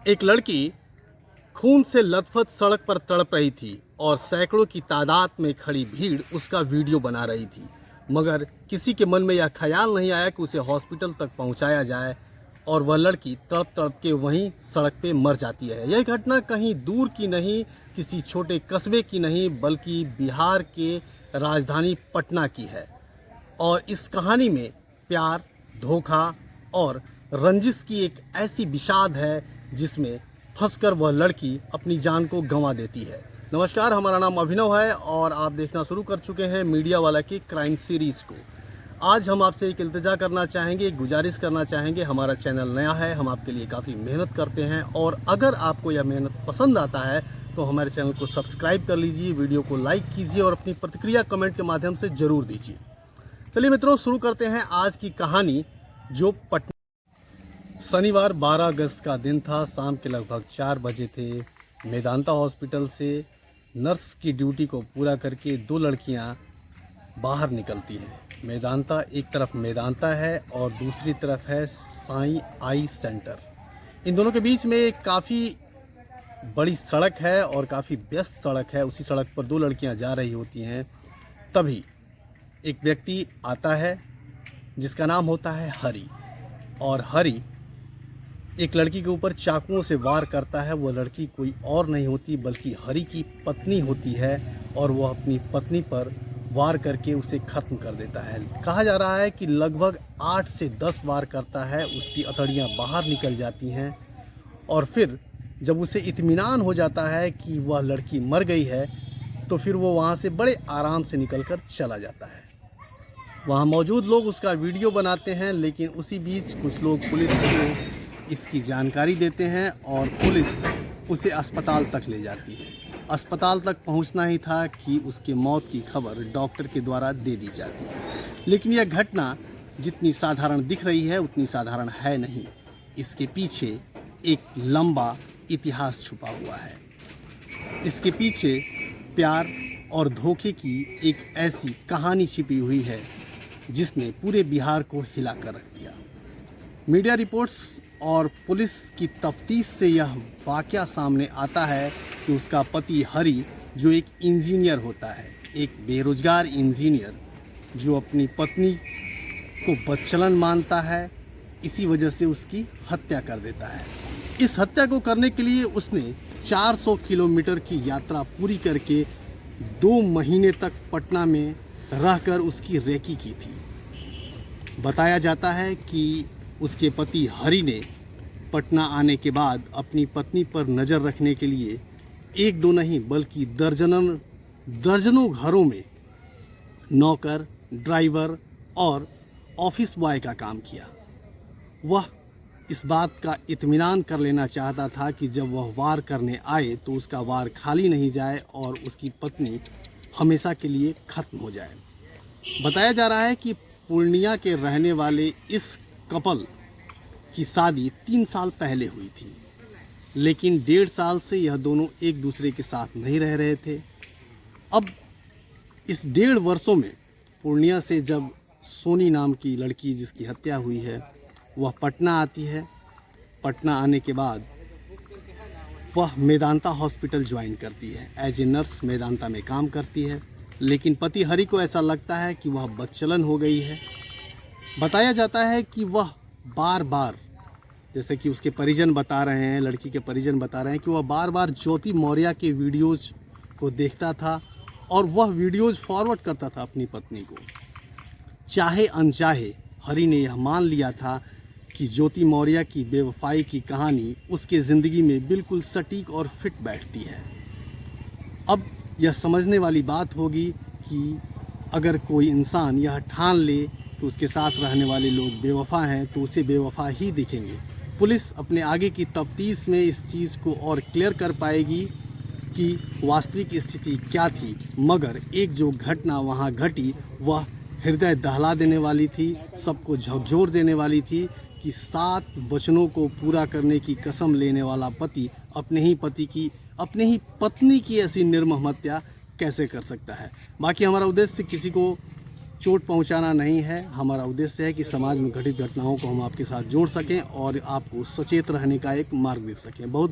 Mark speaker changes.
Speaker 1: एक लड़की खून से लथपथ सड़क पर तड़प रही थी और सैकड़ों की तादाद में खड़ी भीड़ उसका वीडियो बना रही थी, मगर किसी के मन में यह ख्याल नहीं आया कि उसे हॉस्पिटल तक पहुंचाया जाए और वह लड़की तड़प तड़प के वहीं सड़क पे मर जाती है। यह घटना कहीं दूर की नहीं, किसी छोटे कस्बे की नहीं, बल्कि बिहार के राजधानी पटना की है। और इस कहानी में प्यार, धोखा और रंजिश की एक ऐसी विषाद है जिसमें फंसकर वह लड़की अपनी जान को गंवा देती है। नमस्कार, हमारा नाम अभिनव है और आप देखना शुरू कर चुके हैं मीडिया वाला की क्राइम सीरीज़ को। आज हम आपसे एक इल्तिजा करना चाहेंगे, एक गुजारिश करना चाहेंगे। हमारा चैनल नया है, हम आपके लिए काफ़ी मेहनत करते हैं और अगर आपको यह मेहनत पसंद आता है तो हमारे चैनल को सब्सक्राइब कर लीजिए, वीडियो को लाइक कीजिए और अपनी प्रतिक्रिया कमेंट के माध्यम से ज़रूर दीजिए। चलिए मित्रों, शुरू करते हैं आज की कहानी। जो पटना शनिवार 12 अगस्त का दिन था। शाम के लगभग 4 बजे थे। मेदांता हॉस्पिटल से नर्स की ड्यूटी को पूरा करके दो लड़कियां बाहर निकलती हैं। मेदांता, एक तरफ मेदांता है और दूसरी तरफ है साईं आई सेंटर। इन दोनों के बीच में एक काफ़ी बड़ी सड़क है और काफ़ी व्यस्त सड़क है। उसी सड़क पर दो लड़कियां जा रही होती हैं। तभी एक व्यक्ति आता है जिसका नाम होता है हरी, और हरी एक लड़की के ऊपर चाकुओं से वार करता है। वो लड़की कोई और नहीं होती बल्कि हरी की पत्नी होती है और वह अपनी पत्नी पर वार करके उसे ख़त्म कर देता है। कहा जा रहा है कि लगभग 8 से 10 वार करता है। उसकी अतड़ियाँ बाहर निकल जाती हैं और फिर जब उसे इत्मीनान हो जाता है कि वह लड़की मर गई है तो फिर वो वहाँ से बड़े आराम से निकलकर चला जाता है। वहाँ मौजूद लोग उसका वीडियो बनाते हैं, लेकिन उसी बीच कुछ लोग पुलिस को इसकी जानकारी देते हैं और पुलिस उसे अस्पताल तक ले जाती है। अस्पताल तक पहुंचना ही था कि उसके मौत की खबर डॉक्टर के द्वारा दे दी जाती है। लेकिन यह घटना जितनी साधारण दिख रही है उतनी साधारण है नहीं। इसके पीछे एक लंबा इतिहास छुपा हुआ है। इसके पीछे प्यार और धोखे की एक ऐसी कहानी छिपी हुई है जिसने पूरे बिहार को हिला कर रख दिया। मीडिया रिपोर्ट्स और पुलिस की तफ्तीश से यह वाकया सामने आता है कि उसका पति हरी, जो एक इंजीनियर होता है, एक बेरोजगार इंजीनियर जो अपनी पत्नी को बदचलन मानता है, इसी वजह से उसकी हत्या कर देता है। इस हत्या को करने के लिए उसने 400 किलोमीटर की यात्रा पूरी करके 2 महीने तक पटना में रहकर उसकी रेकी की थी। बताया जाता है कि उसके पति हरी ने पटना आने के बाद अपनी पत्नी पर नज़र रखने के लिए एक दो नहीं बल्कि दर्जनों घरों में नौकर, ड्राइवर और ऑफिस बॉय का काम किया। वह इस बात का इत्मीनान कर लेना चाहता था कि जब वह वार करने आए तो उसका वार खाली नहीं जाए और उसकी पत्नी हमेशा के लिए ख़त्म हो जाए। बताया जा रहा है कि पूर्णिया के रहने वाले इस कपल की शादी 3 साल पहले हुई थी, लेकिन 1.5 साल से यह दोनों एक दूसरे के साथ नहीं रह रहे थे। अब इस 1.5 वर्षों में पूर्णिया से जब सोनी नाम की लड़की जिसकी हत्या हुई है वह पटना आती है, पटना आने के बाद वह मेदांता हॉस्पिटल ज्वाइन करती है। एज ए नर्स मेदांता में काम करती है, लेकिन पति हरी को ऐसा लगता है कि वह बदचलन हो गई है। बताया जाता है कि वह बार बार, जैसे कि उसके परिजन बता रहे हैं, लड़की के परिजन बता रहे हैं कि वह बार बार ज्योति मौर्य के वीडियोज़ को देखता था और वह वीडियोज़ फॉरवर्ड करता था अपनी पत्नी को। चाहे अनचाहे हरी ने यह मान लिया था कि ज्योति मौर्य की बेवफाई की कहानी उसके ज़िंदगी में बिल्कुल सटीक और फिट बैठती है। अब यह समझने वाली बात होगी कि अगर कोई इंसान यह ठान ले कि उसके साथ रहने वाले लोग बेवफा हैं तो उसे बेवफा ही दिखेंगे। पुलिस अपने आगे की तफ्तीश में इस चीज़ को और क्लियर कर पाएगी कि वास्तविक स्थिति क्या थी, मगर एक जो घटना वहाँ घटी वह हृदय दहला देने वाली थी, सबको झकझोर देने वाली थी कि 7 वचनों को पूरा करने की कसम लेने वाला पति अपने ही पत्नी की ऐसी निर्मम हत्या कैसे कर सकता है। बाकी हमारा उद्देश्य किसी को चोट पहुंचाना नहीं है। हमारा उद्देश्य है कि समाज में घटित घटनाओं को हम आपके साथ जोड़ सकें और आपको सचेत रहने का एक मार्ग दे सकें। बहुत